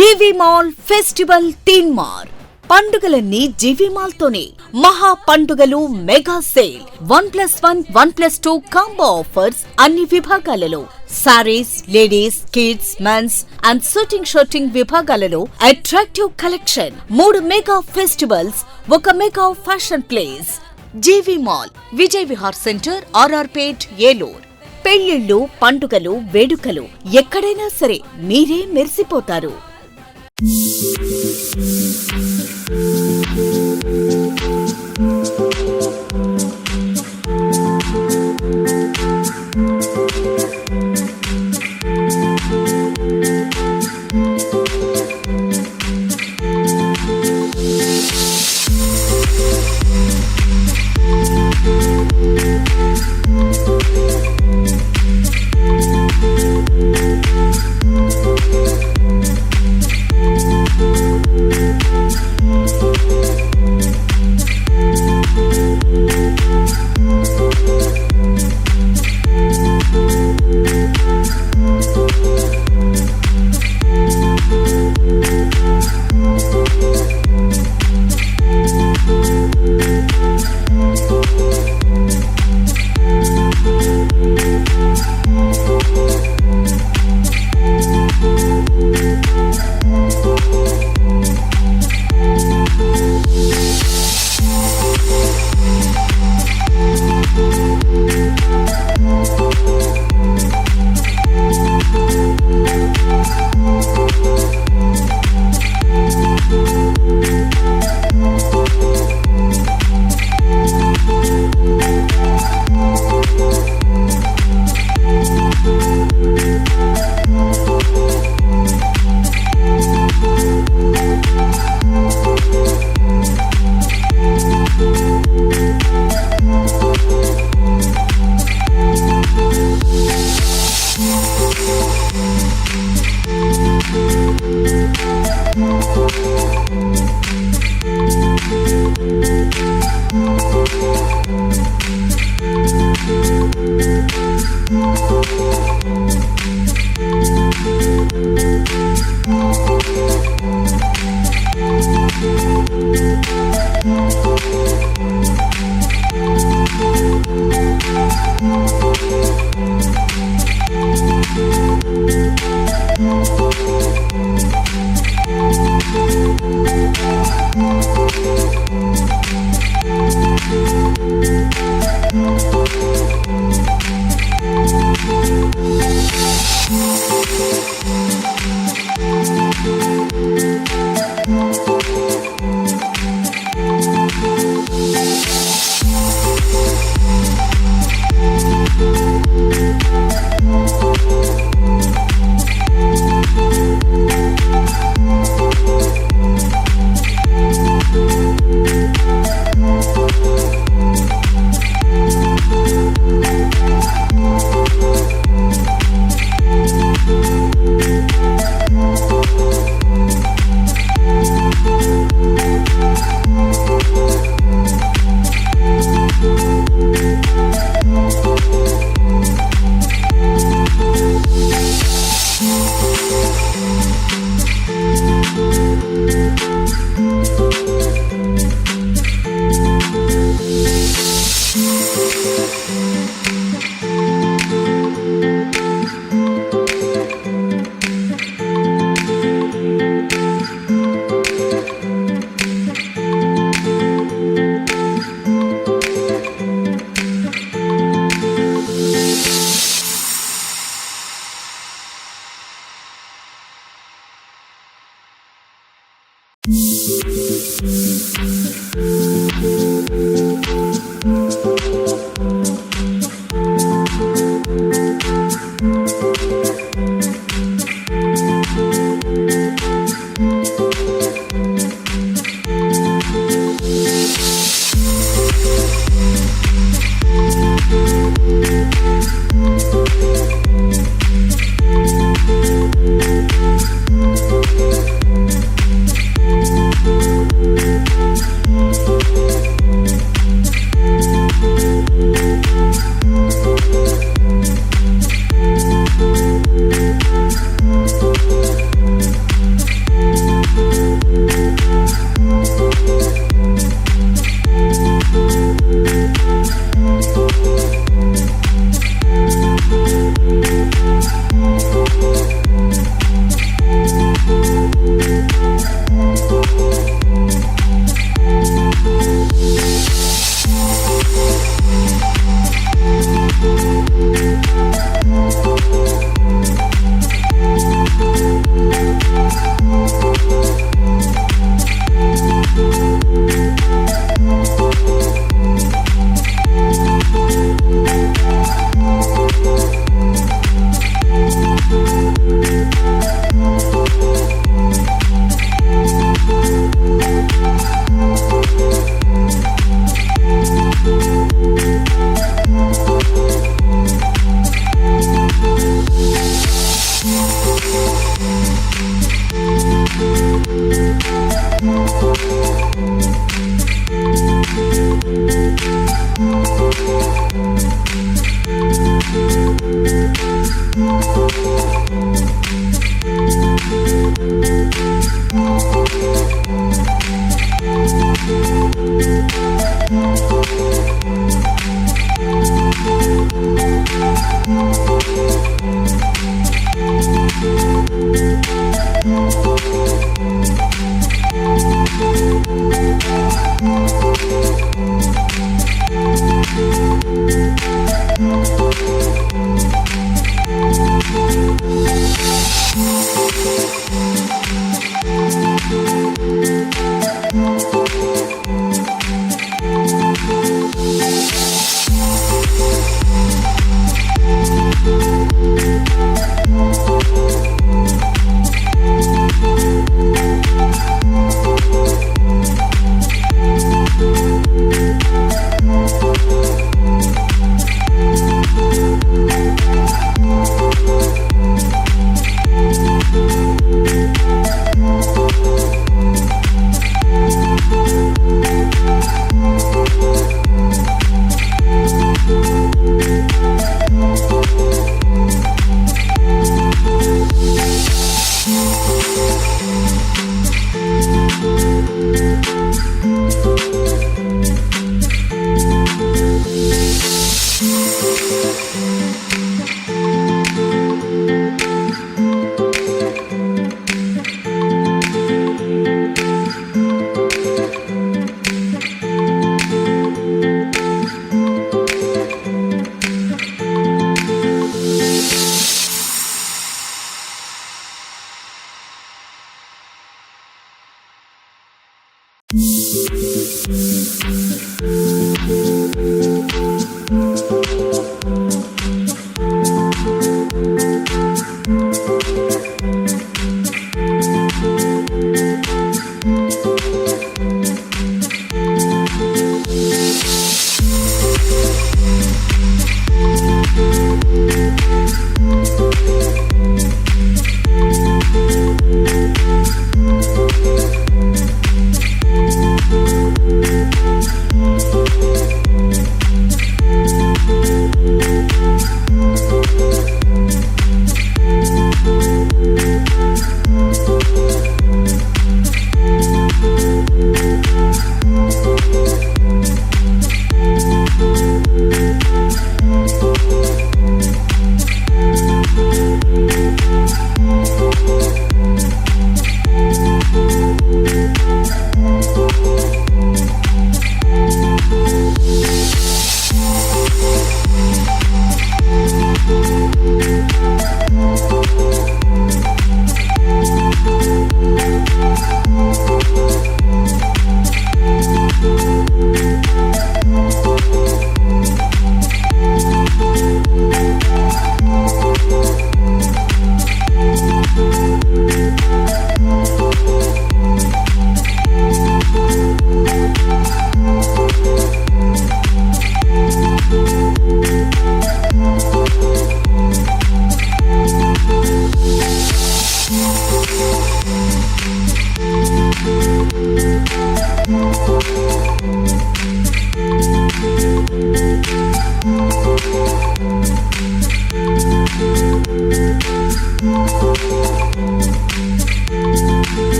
జీవి mall festival తీన్ మార్ పండుగలన్నీ జీవి mall తోనే. మహా పండుగలు మెగా సేల్ 1+1 1+2 కాంబో ఆఫర్స్ అన్ని విభాగాలలో. Saris, ladies, kids, men's and suiting విభాగాలలో attractive collection. 3 mega festivals, 1 mega fashion place. GV mall, Vijay Vihar centre, RR Pet, Eluru. పెళ్లిళ్ళు, పండుగలు, వేడుకలు ఎక్కడైనా సరే మీరే మెరిసిపోతారు.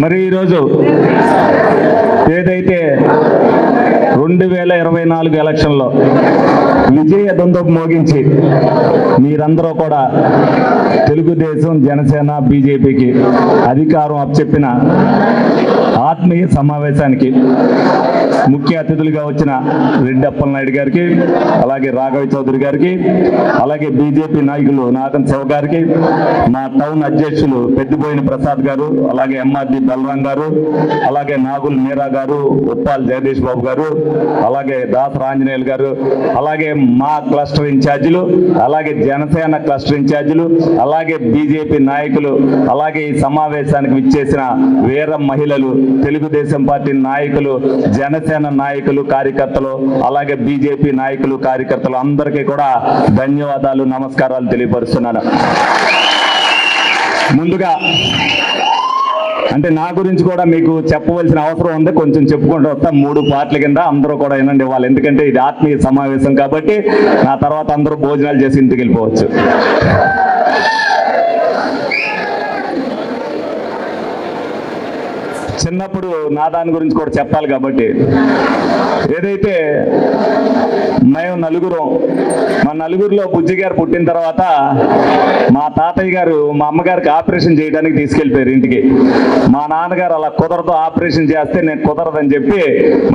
మరి ఈరోజు ఏదైతే 2024 ఎలక్షన్లో విజయ దుందుభి మోగించి మీరందరూ కూడా తెలుగుదేశం, జనసేన, బీజేపీకి అధికారం అప్పచెప్పిన ఆత్మీయ సమావేశానికి ముఖ్య అతిథులుగా వచ్చిన రెడ్డి అప్పలనాయుడు గారికి, అలాగే రాఘవ చౌదరి గారికి, అలాగే బీజేపీ నాయకులు నాగన్ శివ గారికి, మా టౌన్ అధ్యక్షులు పెద్దిపోయిన ప్రసాద్ గారు, అలాగే ఎంఆర్డి బలరాం గారు, అలాగే నాగుల్ మీరా గారు, ఉప్పాల్ జగదీష్ బాబు గారు, అలాగే దాస ఆంజనేయులు గారు, అలాగే మా క్లస్టర్ ఇన్ఛార్జీలు, అలాగే జనసేన క్లస్టర్ ఇన్ఛార్జీలు, అలాగే బీజేపీ నాయకులు, అలాగే ఈ సమావేశానికి విచ్చేసిన వీర మహిళలు, తెలుగుదేశం పార్టీ నాయకులు, జనసేన నాయకులు, కార్యకర్తలు, అలాగే బీజేపీ నాయకులు, కార్యకర్తలు అందరికీ కూడా ధన్యవాదాలు, నమస్కారాలు తెలియపరుస్తున్నాను. ముందుగా అంటే నా గురించి కూడా మీకు చెప్పవలసిన అవసరం ఉంది, కొంచెం చెప్పుకుంటూ వస్తాం 3 పార్ట్ల కింద. అందరూ కూడా వినండి వాళ్ళు, ఎందుకంటే ఇది ఆత్మీయ సమావేశం కాబట్టి నా తర్వాత అందరూ భోజనాలు చేసి ఇంటికి వెళ్ళిపోవచ్చు. చిన్నప్పుడు నా దాని గురించి కూడా చెప్పాలి కాబట్టి, ఏదైతే మేము మా నలుగురిలో బుజ్జి గారు పుట్టిన తర్వాత మా తాతయ్య గారు మా అమ్మగారికి ఆపరేషన్ చేయడానికి తీసుకెళ్ళిపోయారు ఇంటికి. మా నాన్నగారు అలా కుదరదు, ఆపరేషన్ చేస్తే నేను కుదరదని చెప్పి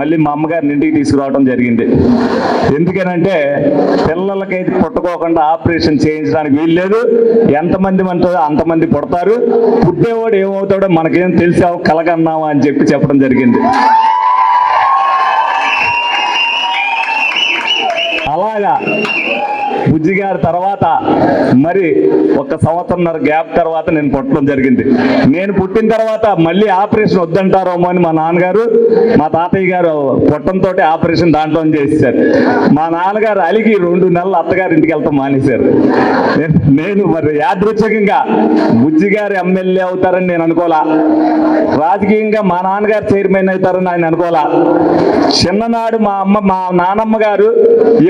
మళ్ళీ మా అమ్మగారిని ఇంటికి తీసుకురావడం జరిగింది. ఎందుకనంటే పిల్లలకైతే పుట్టుకోకుండా ఆపరేషన్ చేయించడానికి వీల్లేదు, ఎంతమంది అంటారో అంతమంది పుడతారు, పుట్టేవాడు ఏమవుతాడో మనకేం తెలిసావు కలగన్నావా అని చెప్పి చెప్పడం జరిగింది. అలాగా బుజ్జి గారి తర్వాత మరి 1 సంవత్సరంన్నర గ్యాప్ తర్వాత నేను పుట్టడం జరిగింది. నేను పుట్టిన తర్వాత మళ్ళీ ఆపరేషన్ వద్దంటారేమో అని మా నాన్నగారు, మా తాతయ్య గారు పుట్టంతో ఆపరేషన్ దాంట్లో చేశారు. మా నాన్నగారు అలిగి 2 నెలలు అత్తగారు ఇంటికి వెళ్తాం మానేశారు. నేను మరి యాదృచ్ఛికంగా బుజ్జి గారు ఎమ్మెల్యే అవుతారని నేను అనుకోలా, రాజకీయంగా మా నాన్నగారు చైర్మన్ అవుతారని ఆయన అనుకోలా. చిన్ననాడు మా నానమ్మ గారు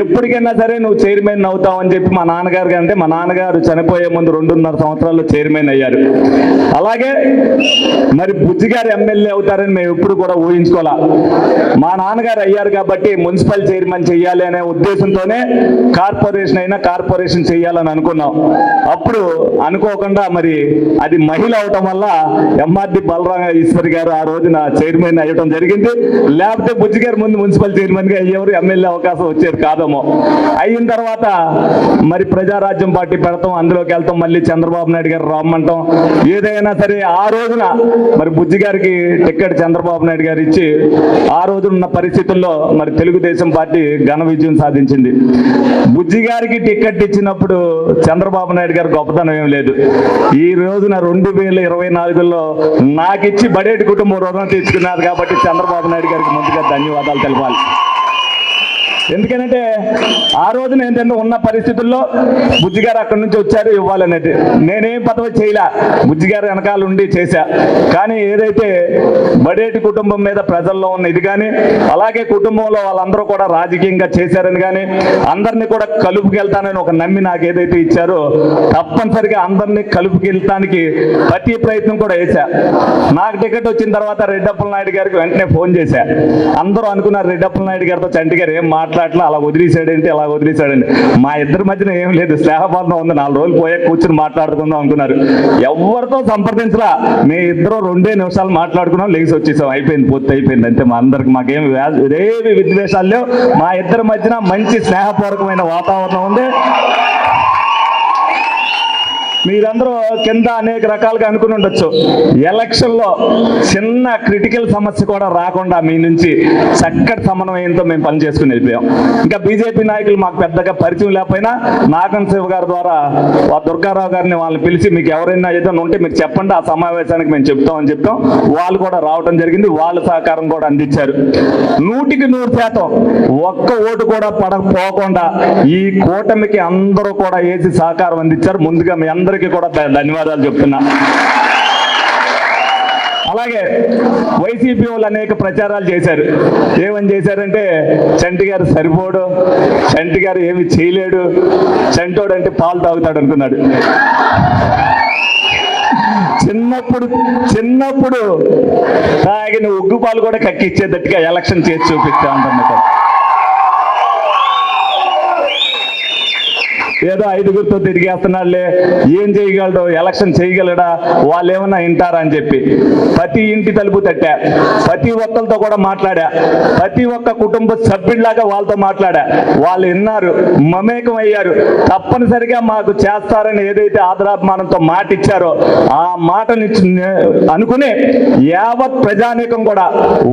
ఎప్పటికైనా సరే నువ్వు చైర్మన్ అవుతావు అని చెప్పి మా నాన్నగారు కంటే మా నాన్నగారు చనిపోయే ముందు 2.5 సంవత్సరాల్లో చైర్మన్ అయ్యారు. అలాగే మరి బుజ్జి గారు ఎమ్మెల్యే అవుతారని మేము ఎప్పుడు కూడా ఊహించుకోవాలా. మా నాన్నగారు అయ్యారు కాబట్టి మున్సిపల్ చైర్మన్ చెయ్యాలి అనే ఉద్దేశంతోనే కార్పొరేషన్ చెయ్యాలని అనుకున్నాం. అప్పుడు అనుకోకుండా మరి అది మహిళ అవటం వల్ల ఎంఆర్డి బలరాం ఈశ్వరి గారు ఆ రోజున చైర్మన్ అయ్యడం జరిగింది. లేకపోతే బుజ్జి గారు ముందు మున్సిపల్ చైర్మన్ గా అయ్యేవారు, ఎమ్మెల్యే అవకాశం వచ్చేది కాదేమో. అయిన తర్వాత మరి ప్రజారాజ్యం పార్టీ పెడతాం, అందులోకి వెళ్తాం, మళ్ళీ చంద్రబాబు నాయుడు గారు రమ్మంటాం. ఏదైనా సరే ఆ రోజున మరి బుజ్జి గారికి టికెట్ చంద్రబాబు నాయుడు గారు ఇచ్చి ఆ రోజున పరిస్థితుల్లో మరి తెలుగుదేశం పార్టీ ఘన విజయం సాధించింది. బుజ్జి గారికి టికెట్ ఇచ్చినప్పుడు చంద్రబాబు నాయుడు గారు గొప్పతనం ఏం లేదు. ఈ రోజున 2024లో నాకిచ్చి బడేటి కుటుంబం రుణం తీసుకున్నారు కాబట్టి చంద్రబాబు నాయుడు గారికి ముందుగా ధన్యవాదాలు తెలపాలి. ఎందుకంటే ఆ రోజున ఏంటంటే ఉన్న పరిస్థితుల్లో బుజ్జి గారు అక్కడి నుంచి వచ్చారు ఇవ్వాలనేది, నేనేం పదవి చేయలే, బుజ్జి గారు వెనకాల ఉండి చేశా. కానీ ఏదైతే బడేటి కుటుంబం మీద ప్రజల్లో ఉన్న ఇది కానీ, అలాగే కుటుంబంలో వాళ్ళందరూ కూడా రాజకీయంగా చేశారని కానీ, అందరినీ కూడా కలుపుకెళ్తానని ఒక నమ్మి నాకు ఏదైతే ఇచ్చారో తప్పనిసరిగా అందరినీ కలుపుకెళ్తానికి ప్రతి ప్రయత్నం కూడా వేశా. నాకు టికెట్ వచ్చిన తర్వాత రెడ్డి అప్పలనాయుడు గారికి వెంటనే ఫోన్ చేశా. అందరూ అనుకున్నారు రెడ్డి అప్పలనాయుడు గారితో చంటి గారు ఏం మాట్లాడలే, అలా వదిలేసాడేంటి అలా వదిలేసాడండి. మా ఇద్దరి మధ్యన ఏం లేదు, స్నేహబంధం ఉంది, 4 రోజులు పోయే కూర్చుని మాట్లాడుకుందాం అనుకున్నారు. ఎవరితో సంప్రదించలా, మీ ఇద్దరు 2 నిమిషాలు మాట్లాడుకున్నాం, లేచి వచ్చేసాం, అయిపోయింది, పూర్తి అయిపోయింది అంతే. మా అందరికి మాకేమి ఇదేవి విద్వేషాలు లేవు, మా ఇద్దరి మధ్యన మంచి స్నేహపూర్వకమైన వాతావరణం ఉంది. మీరందరూ కింద అనేక రకాలుగా అనుకుని ఉండొచ్చు, ఎలక్షన్లో చిన్న క్రిటికల్ సమస్య కూడా రాకుండా మీ నుంచి చక్కటి సమన్వయంతో మేము పనిచేసుకుని వెళ్ళిపోయాం. ఇంకా బీజేపీ నాయకులు మాకు పెద్దగా పరిచయం లేకపోయినా నాగన్ శివ గారి ద్వారా దుర్గారావు గారిని వాళ్ళని పిలిచి మీకు ఎవరైనా ఏదైనా ఉంటే మీరు చెప్పండి, ఆ సమావేశానికి మేము చెప్తామని చెప్పాం. వాళ్ళు కూడా రావడం జరిగింది, వాళ్ళ సహకారం కూడా అందించారు. 100% ఒక్క ఓటు కూడా పడకపోకుండా ఈ కూటమికి అందరూ కూడా వేసి సహకారం అందించారు. ముందుగా మీ అందరికీ కూడా ధన్యవాదాలు చెప్తున్నా. అలాగే వైసీపీ వాళ్ళు అనేక ప్రచారాలు చేశారు. ఏమని చేశారంటే చంటి గారు సరిపోడు, చంటి గారు ఏమి చేయలేడు, చంటోడు అంటే పాలు తాగుతాడు అనుకున్నాడు. చిన్నప్పుడు తాగిన ఉగ్గుపాలు కూడా కక్కిచ్చేటట్టుగా ఎలక్షన్ చేసి చూపిస్తా ఉంటాను. ఏదో 5గురితో తిరిగేస్తున్నాడులే, ఏం చేయగలడు, ఎలక్షన్ చేయగలడా, వాళ్ళు ఏమన్నా వింటారా అని చెప్పి ప్రతి ఇంటి తలుపు తట్టా, ప్రతి ఒక్కరితో కూడా మాట్లాడా, ప్రతి ఒక్క కుటుంబ సభ్యుడిలాగా వాళ్ళతో మాట్లాడా. వాళ్ళు విన్నారు, మమేకం అయ్యారు. తప్పనిసరిగా మాకు చేస్తారని ఏదైతే ఆదరాభిమానంతో మాట ఇచ్చారో ఆ మాటని అనుకుని యావత్ ప్రజానీకం కూడా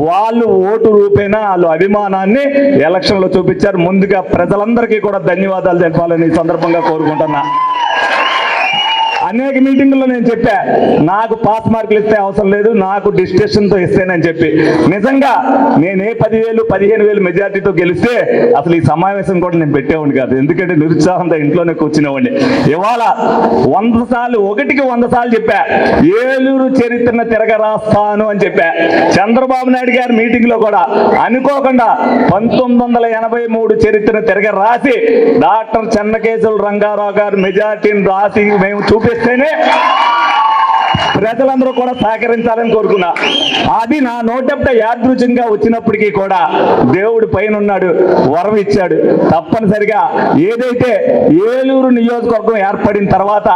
వాళ్ళు ఓటు రూపేణా వాళ్ళు అభిమానాన్ని ఎలక్షన్లో చూపించారు. ముందుగా ప్రజలందరికీ కూడా ధన్యవాదాలు తెలపాలని ఈ సందర్భంగా కోరుకుంటున్నా. అనేక మీటింగుల్లో నేను చెప్పా, నాకు పాస్ మార్కులు ఇస్తే అవసరం లేదు, నాకు డిస్టింక్షన్తో ఇస్తేనని చెప్పి. నిజంగా నేనే 10,000 15,000 మెజార్టీతో గెలిస్తే అసలు ఈ సమావేశం కూడా నేను పెట్టేవాడిని కాదు. ఎందుకంటే నిరుత్సాహంతో ఇంట్లోనే కూర్చునేవాడిని. ఇవాళ 100 సార్లు, 100 సార్లు చెప్పా, ఏలూరు చరిత్రను తిరగరాస్తాను అని చెప్పా. చంద్రబాబు నాయుడు గారి మీటింగ్ లో కూడా అనుకోకుండా 1983 చరిత్రను తిరగరాసి డాక్టర్ చెన్నకేశవ రంగారావు గారు మెజార్టీని రాసి మేము చూపిస్తేనే ప్రజలందరూ కూడా సహకరించాలని కోరుకున్నా. అది నా నోటెంట యాదృచ్ఛికంగా వచ్చినప్పటికీ కూడా దేవుడు పైన ఉన్నాడు, వరం ఇచ్చాడు. తప్పనిసరిగా ఏదైతే ఏలూరు నియోజకవర్గం ఏర్పడిన తర్వాత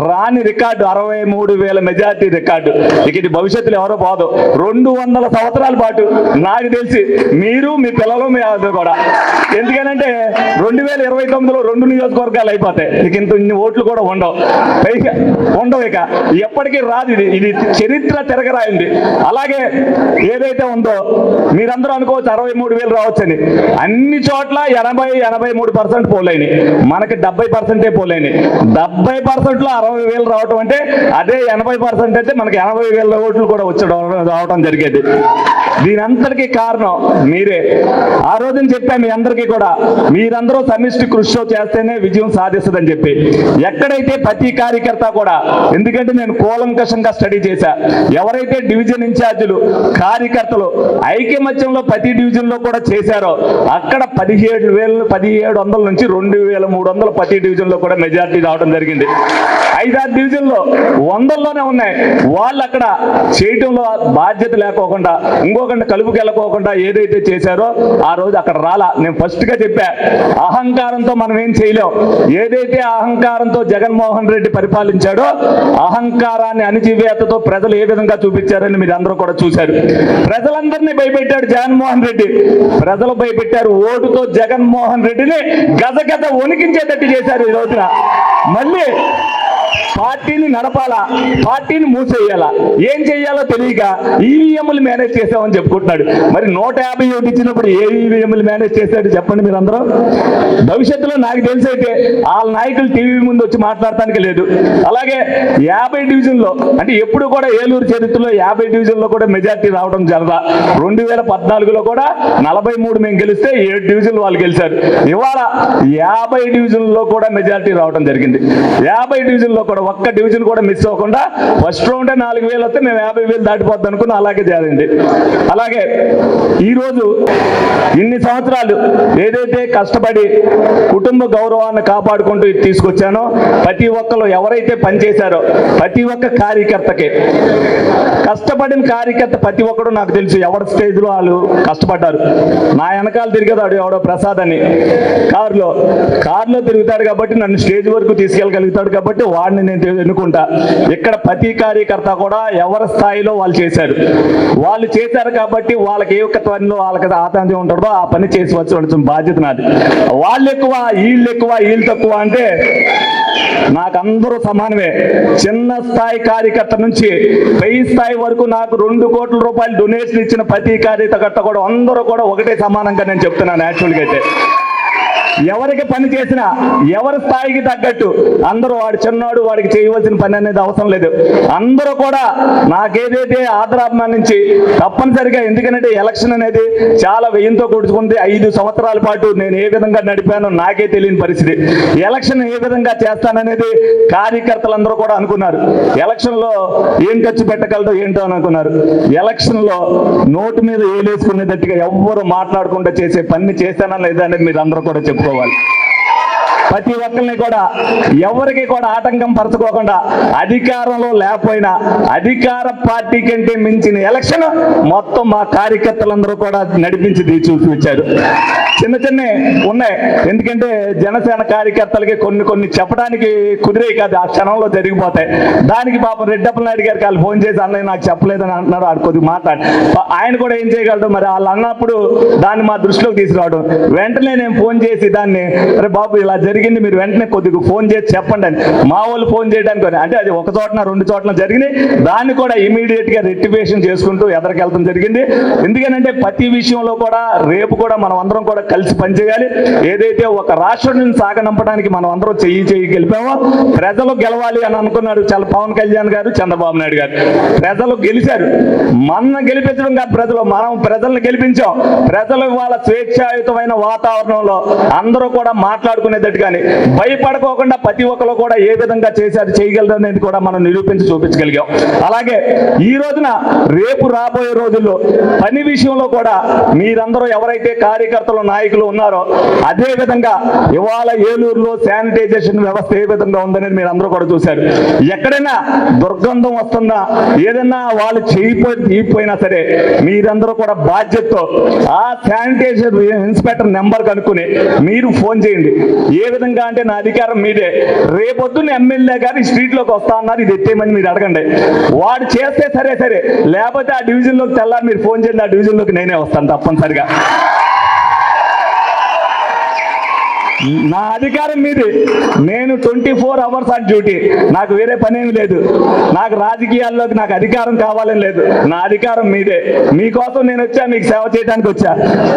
రాని రికార్డు 63,000 మెజార్టీ రికార్డు. ఇక ఇది భవిష్యత్తులో ఎవరో పోదు. 200 సంవత్సరాల పాటు నాకు తెలిసి మీరు, మీ పిల్లలు, మీ కూడా, ఎందుకనంటే 2029లో 2 నియోజకవర్గాలు అయిపోతాయి. ఇక ఇన్ని ఓట్లు కూడా ఉండవు, పైగా ఉండవు. ఇక ఎప్పటికీ రాదు. ఇది చరిత్ర తిరగరాయింది. అలాగే ఏదైతే ఉందో మీరందరూ అనుకోవచ్చు 63,000 రావచ్చని. అన్ని చోట్ల 80-83% పోలైనవి. మనకి 70% పోలైనవి. 70%లో 60,000 రావటం అంటే అదే 80% అయితే మనకి 80,000 ఓట్లు కూడా రావటం జరిగేది. దీని అంతటికీ కారణం మీరే. ఆ రోజున చెప్పా మీ అందరికీ కూడా, మీరందరూ సమిష్టి కృషి చేస్తేనే విజయం సాధిస్తుందని చెప్పి. ఎక్కడైతే ప్రతి కార్యకర్త కూడా, ఎందుకంటే నేను కూలంకషంగా స్టడీ చేశా, ఎవరైతే డివిజన్ ఇన్ఛార్జీలు కార్యకర్తలు ఐక్యమత్యంలో ప్రతి డివిజన్ లో కూడా చేశారో అక్కడ 17,700 నుంచి 2,300 ప్రతి డివిజన్ లో కూడా మెజార్టీ రావడం జరిగింది. 5-6 డివిజన్లో 100లోనే ఉన్నాయి. వాళ్ళు అక్కడ చేయటంలో బాధ్యత లేకోకుండా, ఇంకొకటి కలుపుకి వెళ్ళకోకుండా ఏదైతే చేశారో ఆ రోజు అక్కడ రాలా. నేను ఫస్ట్ గా చెప్పా, అహంకారంతో మనం ఏం చేయలేం. ఏదైతే అహంకారంతో జగన్మోహన్ రెడ్డి పరిపాలించాడో అహంకారాన్ని అణిచివేతతో ప్రజలు ఏ విధంగా చూపించారని మీరు అందరూ కూడా చూశారు. ప్రజలందరినీ భయపెట్టాడు జగన్మోహన్ రెడ్డి. ప్రజలు భయపెట్టారు. ఓటుతో జగన్మోహన్ రెడ్డిని గజగజ వణికించేటట్టు చేశారు. ఈ రోజున మళ్ళీ పార్టీని నడపాలా, పార్టీని మూసేయాలా, ఏం చెయ్యాలో తెలియక ఈవీఎంలు మేనేజ్ చేసామని చెప్పుకుంటున్నాడు. మరి 150 ఓటు ఇచ్చినప్పుడు ఏ ఈవీఎంలు మేనేజ్ చేశాడు చెప్పండి మీరు అందరూ. భవిష్యత్తులో నాకు తెలిసైతే వాళ్ళ నాయకులు టీవీ ముందు వచ్చి మాట్లాడటానికి లేదు. అలాగే 50 డివిజన్లో, అంటే ఎప్పుడు కూడా ఏలూరు చరిత్రలో 50 డివిజన్లో కూడా మెజార్టీ రావడం జరగదా. 2014లో కూడా 43 మేము గెలిస్తే 7 డివిజన్లు వాళ్ళు గెలిచారు. ఇవాళ 50 డివిజన్లో కూడా మెజార్టీ రావడం జరిగింది. 50 డివిజన్లో కూడా ఒక్క డివిజన్ కూడా మిస్ అవ్వకుండా ఫస్ట్ రౌండే 4,000 వస్తే మేము 50,000 దాటిపోద్ది అనుకుని అలాగే జరిగింది. అలాగే ఈరోజు ఇన్ని సంవత్సరాలు ఏదైతే కష్టపడి కుటుంబ గౌరవాన్ని కాపాడుకుంటూ తీసుకొచ్చానో, ప్రతి ఒక్కరు ఎవరైతే పనిచేశారో ప్రతి ఒక్క కార్యకర్తకి, కష్టపడిన కార్యకర్త ప్రతి ఒక్కడు నాకు తెలుసు ఎవరి స్టేజ్లో వాళ్ళు కష్టపడ్డారు. నా వెనకాల తిరిగేదాడు ఎవడో ప్రసాద్ అని, కారులో తిరుగుతాడు కాబట్టి నన్ను స్టేజ్ వరకు తీసుకెళ్ళగలుగుతాడు కాబట్టి వాడిని నేను ఎన్నుకుంటా. ఇక్కడ ప్రతి కార్యకర్త కూడా ఎవరి స్థాయిలో వాళ్ళు చేశారు కాబట్టి వాళ్ళకి ఏ ఒక్క పనిలో వాళ్ళకి ఆతంకం ఉంటుందో ఆ పని చేసి వచ్చి బాధ్యత నాది. వాళ్ళు ఎక్కువ, వీళ్ళు తక్కువ అంటే నాకు అందరూ సమానమే. చిన్న స్థాయి కార్యకర్త నుంచి పై స్థాయి వరకు నాకు 2 కోట్ల రూపాయలు డొనేషన్ ఇచ్చిన ప్రతి కార్యకర్త కూడా అందరూ కూడా ఒకటే సమానంగా నేను చెప్తున్నాను. యాక్చువల్గా అయితే ఎవరికి పని చేసినా ఎవరి స్థాయికి తగ్గట్టు అందరూ, వాడు చిన్నాడు వాడికి చేయవలసిన పని అనేది అవసరం లేదు. అందరూ కూడా నాకేదైతే ఆదరాభిమానం నుంచి తప్పనిసరిగా, ఎందుకంటే ఎలక్షన్ అనేది చాలా వ్యయంతో కూడుకుంది. 5 సంవత్సరాల పాటు నేను ఏ విధంగా నడిపానో నాకే తెలియని పరిస్థితి. ఎలక్షన్ ఏ విధంగా చేస్తాననేది కార్యకర్తలందరూ కూడా అనుకున్నారు. ఎలక్షన్లో ఏం ఖర్చు పెట్టగలరు ఏంటో అని అనుకున్నారు. ఎలక్షన్లో నోటు మీద ఏలేసుకునేటట్టుగా ఎవ్వరు మాట్లాడకుండా చేసే పని చేస్తానా లేదా అనేది మీరు అందరూ కూడా చెప్పుకోవాలి. ప్రతి ఒక్కరిని కూడా ఎవరికి కూడా ఆటంకం పరచుకోకుండా అధికారంలో లేకపోయినా అధికార పార్టీ కంటే మించిన ఎలక్షన్ మొత్తం మా కార్యకర్తలందరూ కూడా నడిపించి చూపించారు. చిన్న చిన్న ఉన్నాయి, ఎందుకంటే జనసేన కార్యకర్తలకి కొన్ని చెప్పడానికి కుదిరే కాదు, ఆ క్షణంలో జరిగిపోతాయి. దానికి పాపం రెడ్డప్పల నాయుడు గారికి వాళ్ళు ఫోన్ చేసి అన్నయ్య నాకు చెప్పలేదని అంటున్నారు, ఆడు కొద్దిగా మాట్లాడు. ఆయన కూడా ఏం చేయగలడు మరి, వాళ్ళు అన్నప్పుడు దాన్ని మా దృష్టిలోకి తీసుకురావడం. వెంటనే నేను ఫోన్ చేసి దాన్ని, అరే బాబు ఇలా జరిగింది, మీరు వెంటనే కొద్దిగా ఫోన్ చేసి చెప్పండి అని మా వాళ్ళు ఫోన్ చేయడానికి, అంటే అది ఒక చోటన 2 చోట్ల జరిగినాయి. దాన్ని కూడా ఇమీడియట్ గా రెక్టిఫికేషన్ చేసుకుంటూ ఎదరికెళ్తాం జరిగింది. ఎందుకంటే ప్రతి విషయంలో కూడా రేపు కూడా మనం అందరం కూడా కలిసి పనిచేయాలి. ఏదైతే ఒక రాష్ట్రాన్ని సాగనంపడానికి మనం అందరం చెయ్యి గెలిపామో, ప్రజలు గెలవాలి అని అనుకున్నాడు చాలా పవన్ కళ్యాణ్ గారు, చంద్రబాబు నాయుడు గారు. ప్రజలు గెలిచారు, మన గెలిపించడం కాదు, మనం ప్రజలను గెలిపించాం. ప్రజలు వాళ్ళ స్వేచ్ఛాయుతమైన వాతావరణంలో అందరూ కూడా మాట్లాడుకునేటట్టు కానీ భయపడుకోకుండా ప్రతి ఒక్కరు కూడా ఏ విధంగా చేశారు చేయగలరు అనేది కూడా మనం నిరూపించి చూపించగలిగాం. అలాగే ఈ రోజున రేపు రాబోయే రోజుల్లో పని విషయంలో కూడా మీరందరూ ఎవరైతే కార్యకర్తలు నాయకులు ఉన్నారో అదే విధంగా ఇవాళ ఏలూరులో శానిటైజేషన్ వ్యవస్థ ఏ విధంగా ఉందనేది మీరు అందరూ కూడా చూశారు. ఎక్కడైనా దుర్గంధం వస్తుందా, ఏదైనా వాళ్ళు తీయిపోయినా సరే మీరందరూ కూడా బాధ్యతతో ఆ శానిటైజర్ ఇన్స్పెక్టర్ నెంబర్ కనుక్కుని మీరు ఫోన్ చేయండి. ఏ విధంగా అంటే నా అధికారం మీదే. రేపొద్దున ఎమ్మెల్యే గారు స్ట్రీట్ లోకి వస్తా అన్నారు, ఇది ఎత్తేయమని మీరు అడగండి. వాడు చేస్తే సరే, లేకపోతే ఆ డివిజన్ లోకి తెల్లారి మీరు ఫోన్ చేయండి, ఆ డివిజన్ లోకి నేనే వస్తాను తప్పనిసరిగా. నా అధికారం మీది, నేను 24 hours ఆన్ డ్యూటీ, నాకు వేరే పనేమి లేదు. నాకు రాజకీయాల్లోకి నాకు అధికారం కావాలని లేదు, నా అధికారం మీదే. మీకోసం నేను వచ్చా, మీకు సేవ చేయడానికి వచ్చా.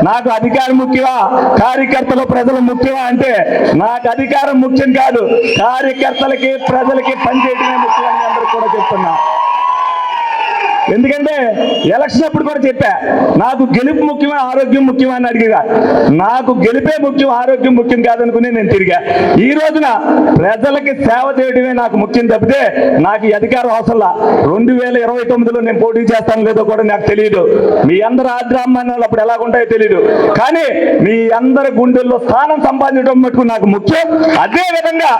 నాకు అధికారం ముఖ్యమా, కార్యకర్తలు ప్రజలు ముఖ్యమా అంటే నాకు అధికారం ముఖ్యం కాదు, కార్యకర్తలకి ప్రజలకి పనిచేయడమే ముఖ్యమని అందరికి కూడా చెప్తున్నా. ఎందుకంటే ఎలక్షన్ అప్పుడు కూడా చెప్పా, నాకు గెలుపు ముఖ్యమా ఆరోగ్యం ముఖ్యమా అని అడిగా. నాకు గెలిపే ముఖ్యం, ఆరోగ్యం ముఖ్యం కాదనుకుని నేను తిరిగా. ఈ రోజున ప్రజలకి సేవ చేయడమే నాకు ముఖ్యం తప్పితే నాకు ఈ అధికారం అవసరంలా. 2029లో నేను పోటీ చేస్తాను లేదో కూడా నాకు తెలియదు. మీ అందరు ఆగ్రహాలు అప్పుడు ఎలాగుంటాయో తెలియదు, కానీ మీ అందరి గుండెల్లో స్థానం సంపాదించడం మటుకు నాకు ముఖ్యం. అదే విధంగా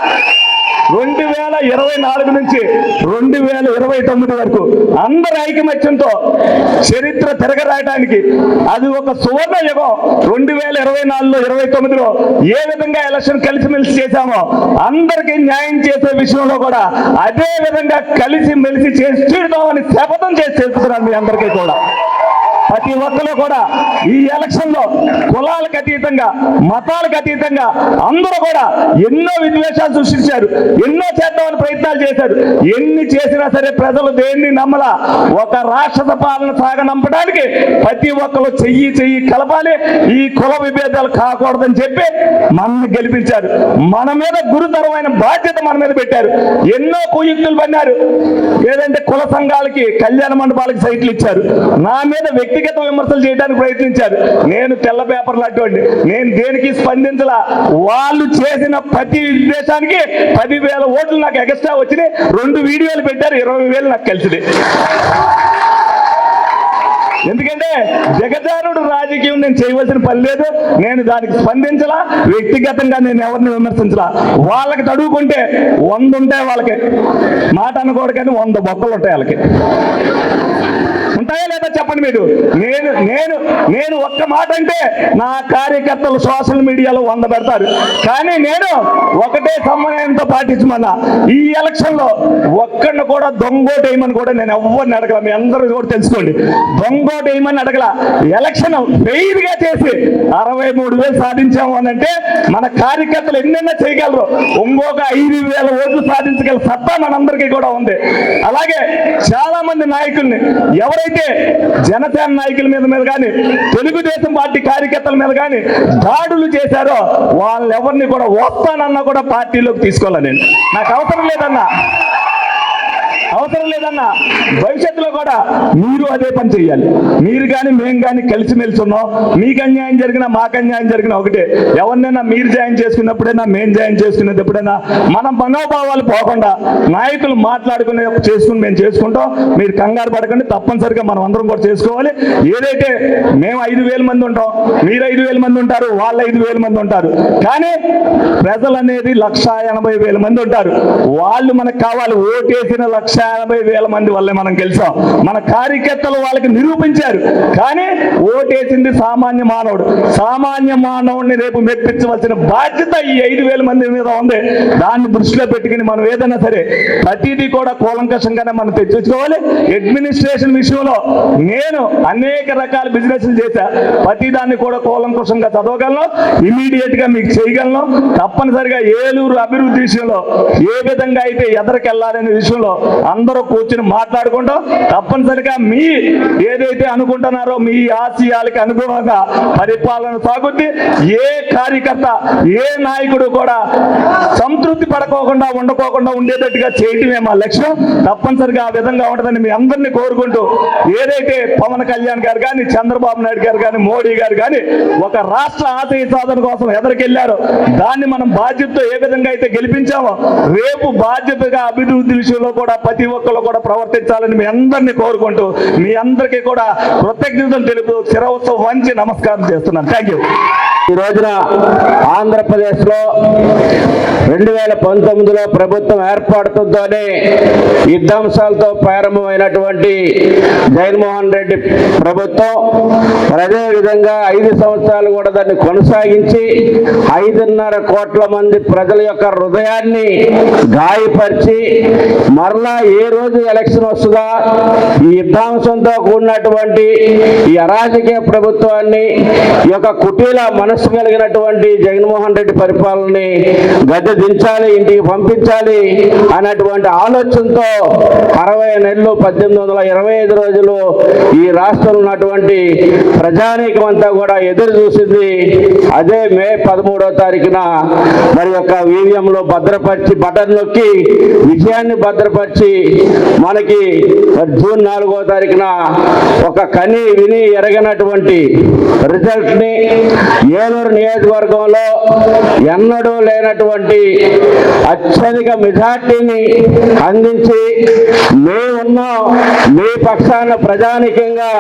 2024 నుంచి 2029 వరకు అందరి ఐకమత్యంతో చరిత్ర తిరగరాయడానికి అది ఒక సువర్ణ యుగం. 2024లో 29లో ఏ విధంగా ఎలక్షన్ కలిసిమెలిసి చేశామో అందరికీ న్యాయం చేసే విషయంలో కూడా అదే విధంగా కలిసిమెలిసి చేసి తీరుతామని శపథం చేసి చేస్తున్నాను మీ అందరికీ కూడా. ప్రతి ఒక్కరు కూడా ఈ ఎలక్షన్ లో కులాలకు అతీతంగా మతాలకు అతీతంగా అందరూ కూడా ఎన్నో విద్వేషాలు సృష్టించారు, ఎన్నో చేద్దామని ప్రయత్నాలు చేశారు. ఎన్ని చేసినా సరే ప్రజలు దేన్ని నమ్మలా. ఒక రాక్షస పాలన సాగనంపడానికి ప్రతి ఒక్కరు చెయ్యి కలపాలి, ఈ కుల విభేదాలు కాకూడదని చెప్పి మనల్ని గెలిపించారు. మన మీద గురుతరమైన బాధ్యత మన మీద పెట్టారు. ఎన్నో కుయుక్తులు పన్నారు. ఏదంటే కుల సంఘాలకి కళ్యాణ మండపాలకి సైట్లు ఇచ్చారు, నా మీద వ్యక్తిగత విమర్శలు చేయడానికి ప్రయత్నించారు. నేను తెల్ల పేపర్లు అటువంటి, నేను దేనికి స్పందించలా. వాళ్ళు చేసిన ప్రతి విద్వేషానికి 10,000 ఓట్లు నాకు ఎక్స్ట్రా వచ్చినాయి. 2 వీడియోలు పెట్టారు, 20,000 నాకు కలిసింది. ఎందుకంటే జగజారుడు రాజకీయం నేను చేయవలసిన పని లేదు. నేను దానికి స్పందించలా, వ్యక్తిగతంగా నేను ఎవరిని విమర్శించలా. వాళ్ళకి తడువుకుంటే 100 ఉంటాయి, వాళ్ళకి మాట అనకూడదు కానీ 100 బొక్కలు ఉంటాయి వాళ్ళకి. ఉంటాయా లేదా చెప్పండి మీరు. నేను ఒక్క మాట అంటే నా కార్యకర్తలు సోషల్ మీడియాలో 100 పెడతారు, కానీ నేను ఒకటే సమన్వయంతో పాటించమన్నా. ఈ ఎలక్షన్ లో ఒక్కడిని కూడా దొంగోటు వేయమని కూడా నేను ఎవరిని అడగల. మీ అందరూ కూడా తెలుసుకోండి, దొంగోటు వేయమని అడగల. ఎలక్షన్ ఫెయిర్ గా చేసి 63,000 సాధించాము అని అంటే మన కార్యకర్తలు ఎన్నెన్నో చేయగలరు. ఇంకొక 5,000 ఓట్లు సాధించగల సత్తా మనందరికీ కూడా ఉంది. అలాగే చాలా మంది నాయకుల్ని ఎవరైతే జనసేన నాయకుల మీద కానీ తెలుగుదేశం పార్టీ కార్యకర్తల మీద కానీ దాడులు చేశారో వాళ్ళని ఎవరిని కూడా వస్తానన్నా కూడా పార్టీలోకి తీసుకోవాలని నాకు అవసరం లేదన్నా. అవసరం లేదన్నా భవిష్యత్తులో కూడా మీరు అదే పని చేయాలి. మీరు కానీ మేము కానీ కలిసిమెలిసి ఉన్నాం. మీకు అన్యాయం జరిగినా మాకు అన్యాయం జరిగినా ఒకటే. ఎవరినైనా మీరు జాయిన్ చేసుకున్నప్పుడైనా మేము జాయిన్ చేసుకునేటప్పుడైనా మన మనోభావాలు పోకుండా నాయకులు చేసుకుని మేము చేసుకుంటాం. మీరు కంగారు పడకండి, తప్పనిసరిగా మనం అందరం కూడా చేసుకోవాలి. ఏదైతే మేము 5,000 మంది ఉంటాం, మీరు 5,000 మంది ఉంటారు, వాళ్ళు 5,000 మంది ఉంటారు. కానీ ప్రజలు అనేది 1,80,000 మంది ఉంటారు. వాళ్ళు మనకు కావాలి. ఓటేసిన 1,80,000 మంది వల్లే మనం గెలిచాం. మన కార్యకర్తలు వాళ్ళకి నిరూపించారు. కానీ ఓటేసింది సామాన్య మానవుడు. సామాన్య మానవుడిని రేపు మెప్పించవలసిన బాధ్యత ఈ 5,000 మంది మీద ఉంది. దాన్ని దృష్టిలో పెట్టుకుని మనం ఏదైనా సరే ప్రతిదీ కూడా కూలంకషంగానే మనం తెచ్చుకోవాలి. అడ్మినిస్ట్రేషన్ విషయంలో నేను అనేక రకాల బిజినెస్లు చేశా. ప్రతిదాన్ని కూడా కూలంకషంగా చదవగలను, ఇమీడియట్ గా మీకు చేయగలను. తప్పనిసరిగా ఏలూరు అభివృద్ధి విషయంలో ఏ విధంగా అయితే ఎదరికెళ్ళాలనే విషయంలో అందరూ కూర్చుని మాట్లాడుకుంటాం. తప్పనిసరిగా మీ ఏదైతే అనుకుంటున్నారో మీ ఆశయాలకి అనుగుణంగా పరిపాలన సాగుద్ది. ఏ కార్యకర్త ఏ నాయకుడు కూడా సంతృప్తి పడకోకుండా ఉండేటట్టుగా చేయటమే మా లక్ష్యం. తప్పనిసరిగా ఆ విధంగా ఉంటుందని మీ అందరినీ కోరుకుంటూ, ఏదైతే పవన్ కళ్యాణ్ గారు కానీ, చంద్రబాబు నాయుడు గారు కానీ, మోడీ గారు కానీ ఒక రాష్ట్ర ఆశయ సాధన కోసం ఎదరికెళ్లారో దాన్ని మనం బాధ్యతతో ఏ విధంగా అయితే గెలిపించామో రేపు బాధ్యతగా అభివృద్ధి విషయంలో కూడా ప్రతి ఒక్కరు కూడా ప్రవర్తించాలని మీ అందరినీ కోరుకుంటూ మీ అందరికీ కూడా కృతజ్ఞతలు తెలుపు శిరస్సు వంచి నమస్కారం చేస్తున్నాను. Thank you. ఈ రోజున ఆంధ్రప్రదేశ్లో 2019లో ప్రభుత్వం ఏర్పడుతుందోనే యుద్ధాంశాలతో ప్రారంభమైనటువంటి జగన్మోహన్ రెడ్డి ప్రభుత్వం అదేవిధంగా 5 సంవత్సరాలు కూడా దాన్ని కొనసాగించి 5.5 కోట్ల మంది ప్రజల యొక్క హృదయాన్ని గాయపరిచి మరలా ఏ రోజు ఎలక్షన్ వస్తుందా ఈ యుద్ధాంశంతో కూడినటువంటి ఈ అరాజకీయ ప్రభుత్వాన్ని ఈ యొక్క కుటీల మనస్సు కలిగినటువంటి జగన్మోహన్ రెడ్డి పరిపాలనని గద్దె దించాలి, ఇంటికి పంపించాలి అన్నటువంటి ఆలోచనతో 60 నెలలు 1825 రోజులు ఈ రాష్ట్రంలో ఉన్నటువంటి ప్రజానీకం అంతా కూడా ఎదురు చూసింది. అదే మే 13వ తారీఖున మరి యొక్క ఈవీఎంలో భద్రపరిచి బటన్ నొక్కి విజయాన్ని భద్రపరిచి మనకి జూన్ 4వ తారీఖున ఒక కని విని ఎరగనటువంటి రిజల్ట్ ని ఏలూరు నియోజకవర్గంలో ఎన్నడూ లేనటువంటి అత్యధిక మెజార్టీని అందించి మేమున్నాం, మీ పక్షాన ప్రజానికంగా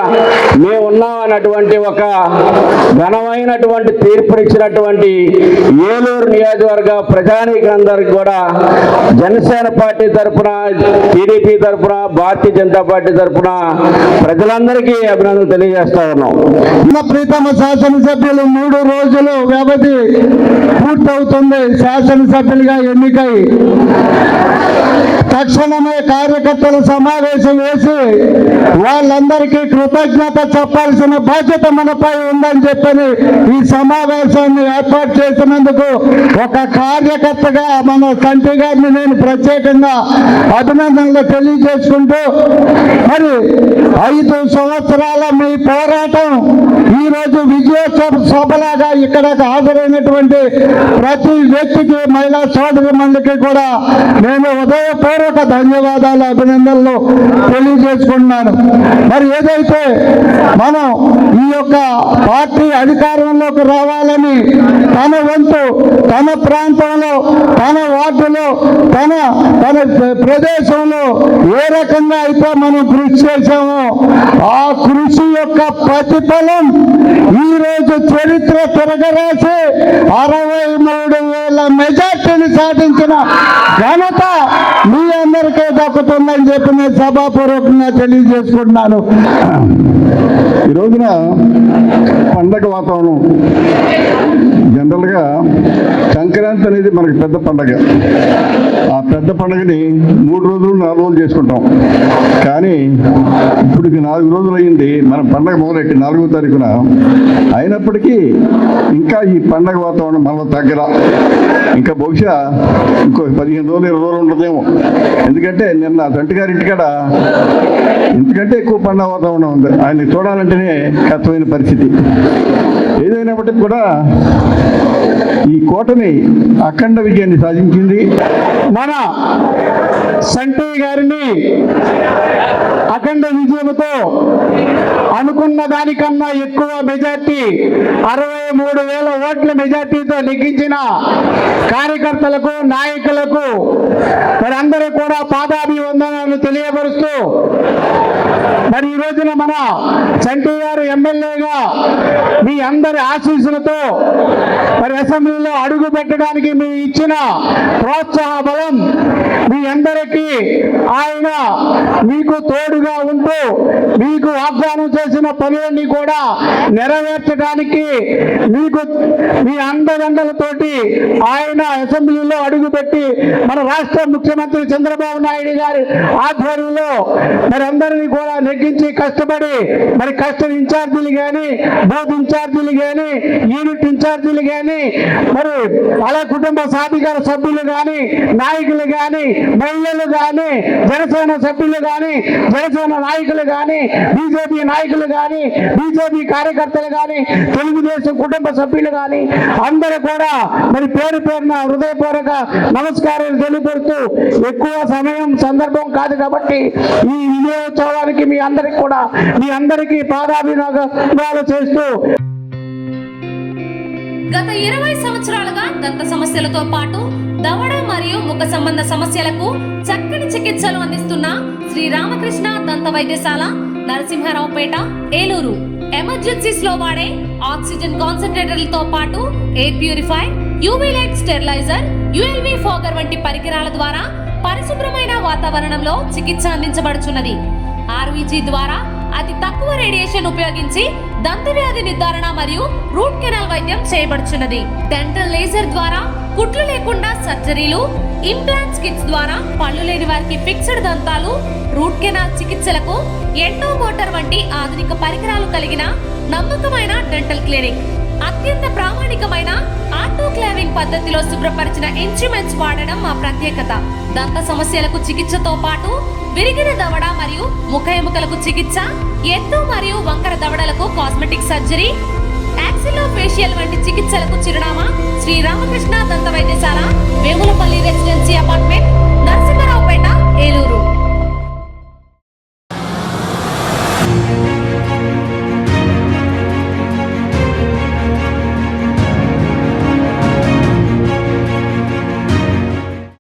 మేమున్నాం అన్నటువంటి ఒక ఘనమైనటువంటి తీర్పునిచ్చినటువంటి ఏలూరు నియోజకవర్గ ప్రజానికందరికి కూడా జనసేన పార్టీ తరఫున, టీడీపీ తరఫున, భారతీయ జనతా పార్టీ తరఫున ప్రజలందరికీ అభినందనలు తెలియజేస్తా ఉన్నాం. ప్రీతమ శాసనసభ్యులు 3 రోజులు వ్యవధి పూర్తవుతుంది శాసనసభ్యులుగా ఎన్నికై. తక్షణమే కార్యకర్తల సమావేశం వేసి వాళ్ళందరికీ కృతజ్ఞత చెప్పాల్సిన బాధ్యత మనపై ఉందని చెప్పని ఈ సమావేశాన్ని ఏర్పాటు చేసినందుకు ఒక కార్యకర్తగా మన తండ్రి గారిని నేను ప్రత్యేకంగా అభినందనలు తెలియజేసుకుంటూ, మరి 5 సంవత్సరాల మీ పోరాటం ఈ రోజు విజయోత్సవ సభలాగా ఇక్కడ హాజరైనటువంటి ప్రతి వ్యక్తికి, మహిళా సోదరి మందికి కూడా నేను హృదయపూర్వక ధన్యవాదాలు, అభినందనలు తెలియజేసుకుంటున్నాను. మరి ఏదైతే మనం ఈ యొక్క పార్టీ అధికారంలోకి రావాలని తన వంతు, తన ప్రాంతంలో, తన వార్డులో, తన ప్రదేశంలో ఏ రకంగా అయితే మనం కృషి చేశామో ఆ కృషి యొక్క ప్రతిఫలం ఈ రోజు చరిత్ర తిరగరాసి 63,000 మెజార్టీని సాధించిన ఘనత మీ అందరికీ దక్కుతుందని చెప్పి నేను సభాపూర్వకంగా తెలియజేసుకుంటున్నాను. ఈ రోజున పండగ వాతావరణం. జనరల్గా సంక్రాంతి అనేది మనకి పెద్ద పండగ. ఆ పెద్ద పండగని 3 రోజులు 4 రోజులు చేసుకుంటాం. కానీ ఇప్పటికి 4 రోజులు అయ్యింది మనం పండగ మొదలెట్టి 4వ తారీఖున. అయినప్పటికీ ఇంకా ఈ పండగ వాతావరణం మనలో తగ్గర. ఇంకా బహుశా ఇంకో 15 రోజులు 20 రోజులు ఉండదేమో. ఎందుకంటే నిన్న తండ్రి గారి ఇంటికాడ ఇంతకంటే ఎక్కువ పండగ వాతావరణం ఉంది. ఆయన్ని చూడాలంటేనే కష్టమైన పరిస్థితి. ఏదైనప్పటికీ కూడా ఈ కోటమి అఖండ విజయాన్ని సాధించింది. మన సంటి గారిని అఖండ విజయంతో అనుకున్న దానికన్నా ఎక్కువ మెజార్టీ 63,000 ఓట్ల మెజార్టీతో నెగ్గించిన కార్యకర్తలకు, నాయకులకు వారందరూ కూడా పాదాభివందనాలు తెలియపరుస్తూ మరి ఈ రోజున మన సంటి గారు ఎమ్మెల్యేగా మీ అందరి ఆశీస్సులతో మరి అసెంబ్లీలో అడుగు పెట్టడానికి మీరు ఇచ్చిన ప్రోత్సాహ బలం మీ అందరికీ ఆయన మీకు తోడుగా ఉంటూ మీకు వాగ్దానం చేసిన పనులన్నీ కూడా నెరవేర్చడానికి మీకు మీ అండదండలతోటి ఆయన అసెంబ్లీలో అడుగుపెట్టి మన రాష్ట్ర ముఖ్యమంత్రి చంద్రబాబు నాయుడు గారి ఆధ్వర్యంలో మరి అందరినీ కూడా నెగ్గించి కష్టపడి మరి కస్టమ్ ఇన్ఛార్జీలు కానీ, బూత్ ఇన్ఛార్జీలు కానీ, యూనిట్ ఇన్ఛార్జీలు కానీ, మరి అలా కుటుంబ సాధికార సభ్యులు కానీ, నాయకులు కానీ, మహిళలు కానీ, జనసేన సభ్యులు కానీ, జనసేన నాయకులు కానీ, బీజేపీ నాయకులు కానీ, బీజేపీ కార్యకర్తలు కానీ, తెలుగుదేశం కుటుంబ సభ్యులు కానీ అందరూ కూడా మరి పేరు పేరున హృదయపూర్వక నమస్కారాలు తెలియపడుతూ ఎక్కువ సమయం సందర్భం కాదు కాబట్టి ఈ విజయోత్సవానికి మీ అందరికీ పాదాభివందనాలు చేస్తూ గత 20 సంవత్సరాలుగా దంత సమస్యలతో పాటు దవడ మరియు ముఖ సంబంధ సమస్యలకు చక్కని చికిత్సలు అందిస్తున్న శ్రీ రామకృష్ణ దంత వైద్యశాల, నరసింహారావుపేట, ఏలూరు. ఎమర్జెన్సీస్ లో వాడే ఆక్సిజన్ కాన్సంట్రేటర్లతో పాటు air purify, UV light steriliser, ULV fogger వంటి పరికరాల ద్వారా పరిశుభ్రమైన వాతావరణంలో చికిత్స అందించబడుచున్నది. ఆర్వీజీ ద్వారా అతి తక్కువ రేడియేషన్ ఉపయోగించి దంత వ్యాధి నిర్ధారణ మరియు రూట్ కెనాల్ వైద్యం చేయబడుచున్నది. డెంటల్ లేజర్ ద్వారా కుట్లు లేకుండా సర్జరీలు, ఇంప్లాంట్స్ కిట్స్ ద్వారా పళ్ళు లేని వారికి ఫిక్స్డ్ దంతాలు, రూట్ కెనాల్ చికిత్సలకు ఎండో మోటార్ వంటి ఆధునిక పరికరాలు కలిగిన నమ్మకమైన డెంటల్ క్లినిక్. అత్యంత ప్రామాణికమైన ఆటోక్లావింగ్ పద్ధతిలో శుభ్రపరిచిన ఇన్స్ట్రుమెంట్స్ వాడడం మా ప్రత్యేకత. దంత సమస్యలకు చికిత్సతో పాటు విరిగిన దవడ మరియు ముఖ ఎముకలకు చికిత్స, ఎత్తు మరియు వంకర దవడలకు కాస్మెటిక్ సర్జరీ, యాక్సిలోఫేషియల్ వంటి చికిత్సలకు చిరునామా శ్రీ రామకృష్ణ దంత వైద్యశాల, వేములపల్లి రెసిడెన్సీ అపార్ట్మెంట్, నరసింహారావుపేట, ఏలూరు.